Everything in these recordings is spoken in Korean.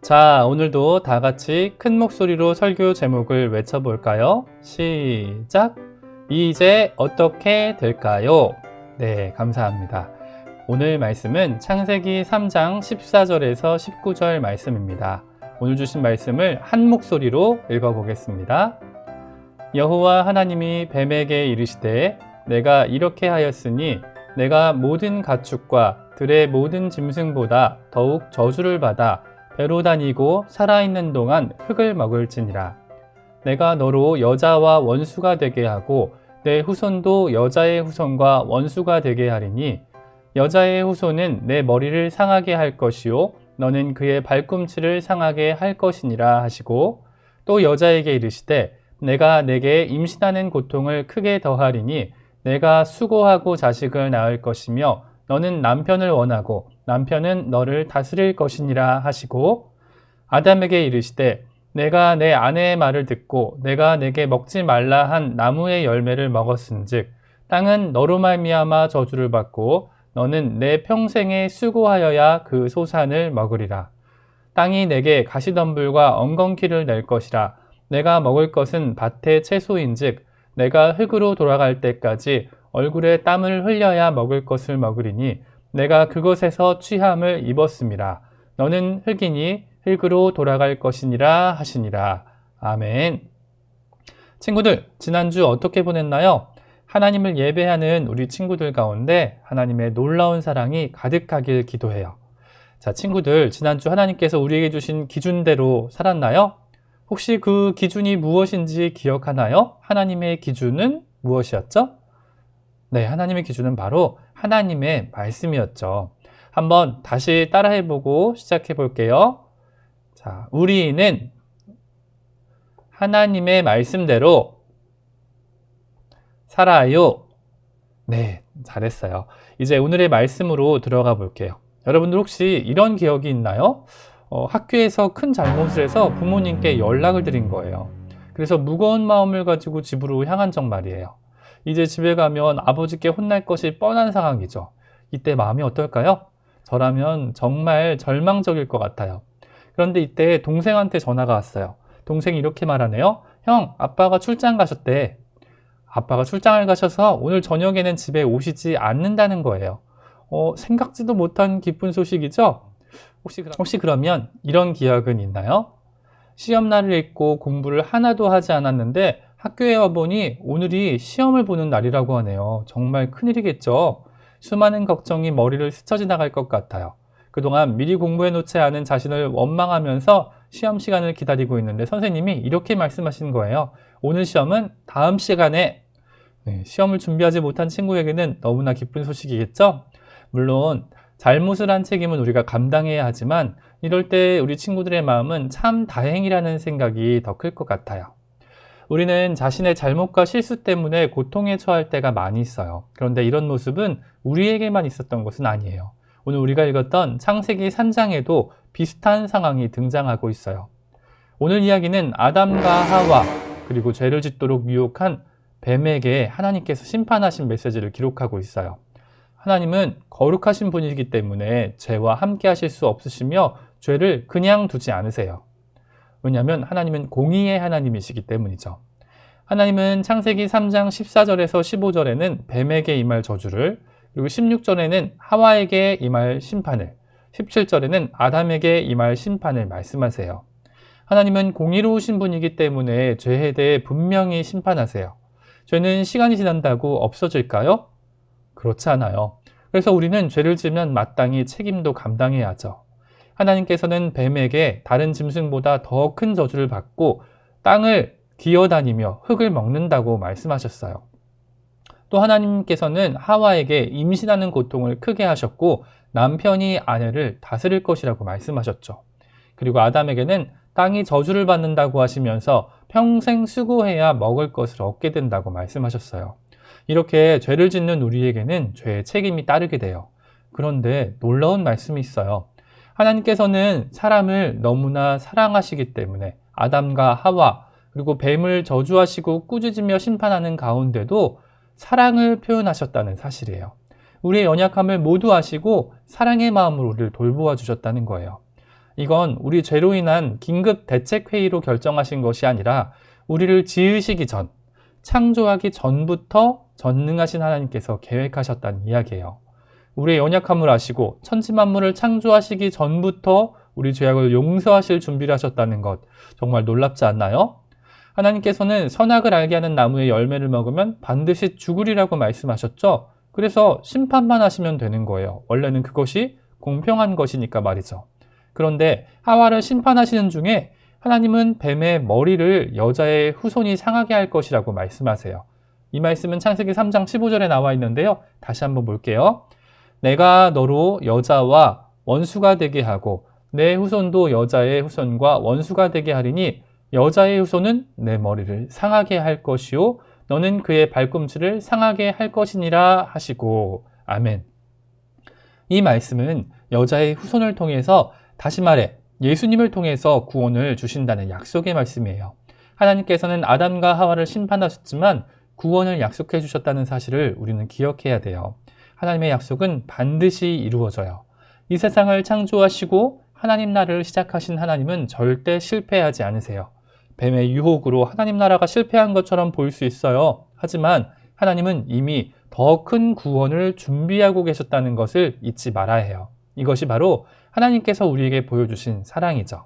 자, 오늘도 다 같이 큰 목소리로 설교 제목을 외쳐볼까요? 시작! 이제 어떻게 될까요? 네, 감사합니다. 오늘 말씀은 창세기 3장 14절에서 19절 말씀입니다. 오늘 주신 말씀을 한 목소리로 읽어보겠습니다. 여호와 하나님이 뱀에게 이르시되 내가 이렇게 하였으니 내가 모든 가축과 들의 모든 짐승보다 더욱 저주를 받아 배로 다니고 살아있는 동안 흙을 먹을지니라. 내가 너로 여자와 원수가 되게 하고 내 후손도 여자의 후손과 원수가 되게 하리니 여자의 후손은 내 머리를 상하게 할 것이요 너는 그의 발꿈치를 상하게 할 것이니라 하시고, 또 여자에게 이르시되 내가 내게 임신하는 고통을 크게 더하리니 내가 수고하고 자식을 낳을 것이며 너는 남편을 원하고 남편은 너를 다스릴 것이니라 하시고, 아담에게 이르시되 내가 내 아내의 말을 듣고 내가 내게 먹지 말라 한 나무의 열매를 먹었은즉 땅은 너로 말미암아 저주를 받고 너는 내 평생에 수고하여야 그 소산을 먹으리라. 땅이 내게 가시덤불과 엉겅퀴를 낼 것이라. 내가 먹을 것은 밭의 채소인즉 내가 흙으로 돌아갈 때까지 얼굴에 땀을 흘려야 먹을 것을 먹으리니 내가 그것에서 취함을 입었음이라. 너는 흙이니 흙으로 돌아갈 것이니라 하시니라. 아멘. 친구들, 지난주 어떻게 보냈나요? 하나님을 예배하는 우리 친구들 가운데 하나님의 놀라운 사랑이 가득하길 기도해요. 자, 친구들, 지난주 하나님께서 우리에게 주신 기준대로 살았나요? 혹시 그 기준이 무엇인지 기억하나요? 하나님의 기준은 무엇이었죠? 네, 하나님의 기준은 바로 하나님의 말씀이었죠. 한번 다시 따라해보고 시작해 볼게요. 자, 우리는 하나님의 말씀대로 살아요. 네, 잘했어요. 이제 오늘의 말씀으로 들어가 볼게요. 여러분들 혹시 이런 기억이 있나요? 학교에서 큰 잘못을 해서 부모님께 연락을 드린 거예요. 그래서 무거운 마음을 가지고 집으로 향한 적 말이에요. 이제 집에 가면 아버지께 혼날 것이 뻔한 상황이죠. 이때 마음이 어떨까요? 저라면 정말 절망적일 것 같아요. 그런데 이때 동생한테 전화가 왔어요. 동생이 이렇게 말하네요. 형, 아빠가 출장 가셨대. 아빠가 출장을 가셔서 오늘 저녁에는 집에 오시지 않는다는 거예요. 생각지도 못한 기쁜 소식이죠? 혹시 그러면 이런 기억은 있나요? 시험날을 잊고 공부를 하나도 하지 않았는데 학교에 와보니 오늘이 시험을 보는 날이라고 하네요. 정말 큰일이겠죠? 수많은 걱정이 머리를 스쳐 지나갈 것 같아요. 그동안 미리 공부해 놓지 않은 자신을 원망하면서 시험 시간을 기다리고 있는데 선생님이 이렇게 말씀하신 거예요. 오늘 시험은 다음 시간에. 시험을 준비하지 못한 친구에게는 너무나 기쁜 소식이겠죠? 물론 잘못을 한 책임은 우리가 감당해야 하지만 이럴 때 우리 친구들의 마음은 참 다행이라는 생각이 더 클 것 같아요. 우리는 자신의 잘못과 실수 때문에 고통에 처할 때가 많이 있어요. 그런데 이런 모습은 우리에게만 있었던 것은 아니에요. 오늘 우리가 읽었던 창세기 3장에도 비슷한 상황이 등장하고 있어요. 오늘 이야기는 아담과 하와 그리고 죄를 짓도록 유혹한 뱀에게 하나님께서 심판하신 메시지를 기록하고 있어요. 하나님은 거룩하신 분이기 때문에 죄와 함께 하실 수 없으시며 죄를 그냥 두지 않으세요. 왜냐하면 하나님은 공의의 하나님이시기 때문이죠. 하나님은 창세기 3장 14절에서 15절에는 뱀에게 임할 저주를, 그리고 16절에는 하와에게 임할 심판을, 17절에는 아담에게 임할 심판을 말씀하세요. 하나님은 공의로우신 분이기 때문에 죄에 대해 분명히 심판하세요. 죄는 시간이 지난다고 없어질까요? 그렇지 않아요. 그래서 우리는 죄를 지으면 마땅히 책임도 감당해야 하죠. 하나님께서는 뱀에게 다른 짐승보다 더 큰 저주를 받고 땅을 기어다니며 흙을 먹는다고 말씀하셨어요. 또 하나님께서는 하와에게 임신하는 고통을 크게 하셨고 남편이 아내를 다스릴 것이라고 말씀하셨죠. 그리고 아담에게는 땅이 저주를 받는다고 하시면서 평생 수고해야 먹을 것을 얻게 된다고 말씀하셨어요. 이렇게 죄를 짓는 우리에게는 죄의 책임이 따르게 돼요. 그런데 놀라운 말씀이 있어요. 하나님께서는 사람을 너무나 사랑하시기 때문에 아담과 하와 그리고 뱀을 저주하시고 꾸짖으며 심판하는 가운데도 사랑을 표현하셨다는 사실이에요. 우리의 연약함을 모두 아시고 사랑의 마음으로 우리를 돌보아 주셨다는 거예요. 이건 우리 죄로 인한 긴급 대책회의로 결정하신 것이 아니라 우리를 지으시기 전, 창조하기 전부터 전능하신 하나님께서 계획하셨다는 이야기예요. 우리의 연약함을 아시고 천지만물을 창조하시기 전부터 우리 죄악을 용서하실 준비를 하셨다는 것, 정말 놀랍지 않나요? 하나님께서는 선악을 알게 하는 나무의 열매를 먹으면 반드시 죽으리라고 말씀하셨죠? 그래서 심판만 하시면 되는 거예요. 원래는 그것이 공평한 것이니까 말이죠. 그런데 하와를 심판하시는 중에 하나님은 뱀의 머리를 여자의 후손이 상하게 할 것이라고 말씀하세요. 이 말씀은 창세기 3장 15절에 나와 있는데요. 다시 한번 볼게요. 내가 너로 여자와 원수가 되게 하고 내 후손도 여자의 후손과 원수가 되게 하리니 여자의 후손은 내 머리를 상하게 할 것이요 너는 그의 발꿈치를 상하게 할 것이니라 하시고. 아멘. 이 말씀은 여자의 후손을 통해서, 다시 말해 예수님을 통해서 구원을 주신다는 약속의 말씀이에요. 하나님께서는 아담과 하와를 심판하셨지만 구원을 약속해 주셨다는 사실을 우리는 기억해야 돼요. 하나님의 약속은 반드시 이루어져요. 이 세상을 창조하시고 하나님 나라를 시작하신 하나님은 절대 실패하지 않으세요. 뱀의 유혹으로 하나님 나라가 실패한 것처럼 보일 수 있어요. 하지만 하나님은 이미 더 큰 구원을 준비하고 계셨다는 것을 잊지 말아야 해요. 이것이 바로 하나님께서 우리에게 보여주신 사랑이죠.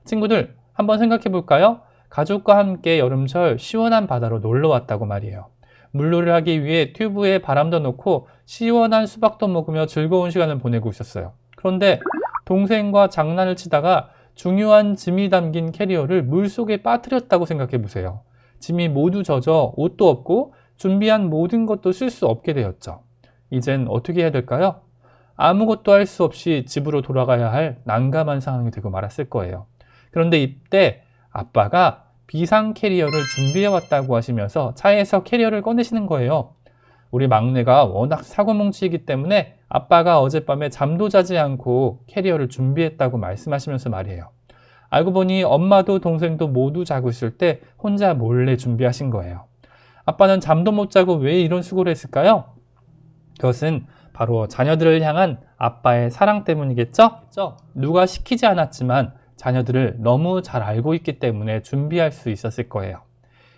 친구들, 한번 생각해 볼까요? 가족과 함께 여름철 시원한 바다로 놀러 왔다고 말이에요. 물놀이를 하기 위해 튜브에 바람도 넣고 시원한 수박도 먹으며 즐거운 시간을 보내고 있었어요. 그런데 동생과 장난을 치다가 중요한 짐이 담긴 캐리어를 물속에 빠뜨렸다고 생각해 보세요. 짐이 모두 젖어 옷도 없고 준비한 모든 것도 쓸 수 없게 되었죠. 이젠 어떻게 해야 될까요? 아무것도 할 수 없이 집으로 돌아가야 할 난감한 상황이 되고 말았을 거예요. 그런데 이때 아빠가 비상 캐리어를 준비해 왔다고 하시면서 차에서 캐리어를 꺼내시는 거예요. 우리 막내가 워낙 사고뭉치이기 때문에 아빠가 어젯밤에 잠도 자지 않고 캐리어를 준비했다고 말씀하시면서 말이에요. 알고 보니 엄마도 동생도 모두 자고 있을 때 혼자 몰래 준비하신 거예요. 아빠는 잠도 못 자고 왜 이런 수고를 했을까요? 그것은 바로 자녀들을 향한 아빠의 사랑 때문이겠죠? 누가 시키지 않았지만 자녀들을 너무 잘 알고 있기 때문에 준비할 수 있었을 거예요.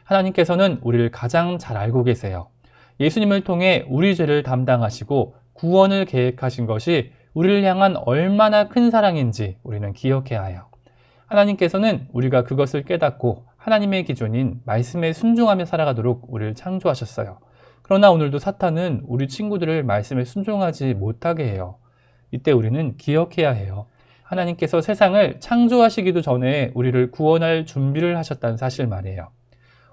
하나님께서는 우리를 가장 잘 알고 계세요. 예수님을 통해 우리 죄를 담당하시고 구원을 계획하신 것이 우리를 향한 얼마나 큰 사랑인지 우리는 기억해야 해요. 하나님께서는 우리가 그것을 깨닫고 하나님의 기준인 말씀에 순종하며 살아가도록 우리를 창조하셨어요. 그러나 오늘도 사탄은 우리 친구들을 말씀에 순종하지 못하게 해요. 이때 우리는 기억해야 해요. 하나님께서 세상을 창조하시기도 전에 우리를 구원할 준비를 하셨다는 사실 말이에요.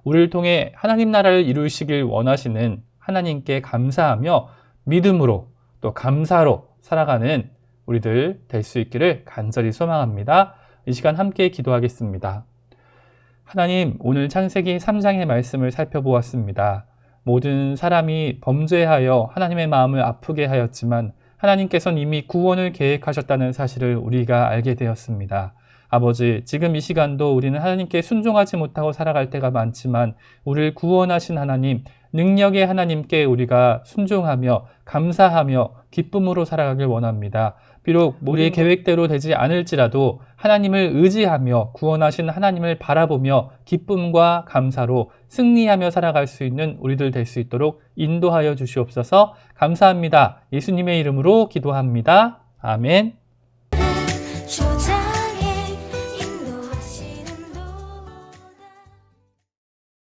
우리를 통해 하나님 나라를 이루시길 원하시는 하나님께 감사하며 믿음으로 또 감사로 살아가는 우리들 될 수 있기를 간절히 소망합니다. 이 시간 함께 기도하겠습니다. 하나님, 오늘 창세기 3장의 말씀을 살펴보았습니다. 모든 사람이 범죄하여 하나님의 마음을 아프게 하였지만 하나님께서는 이미 구원을 계획하셨다는 사실을 우리가 알게 되었습니다. 아버지, 지금 이 시간도 우리는 하나님께 순종하지 못하고 살아갈 때가 많지만 우리를 구원하신 하나님, 능력의 하나님께 우리가 순종하며 감사하며 기쁨으로 살아가길 원합니다. 비록 우리의 계획대로 되지 않을지라도 하나님을 의지하며 구원하신 하나님을 바라보며 기쁨과 감사로 승리하며 살아갈 수 있는 우리들 될 수 있도록 인도하여 주시옵소서. 감사합니다. 예수님의 이름으로 기도합니다. 아멘.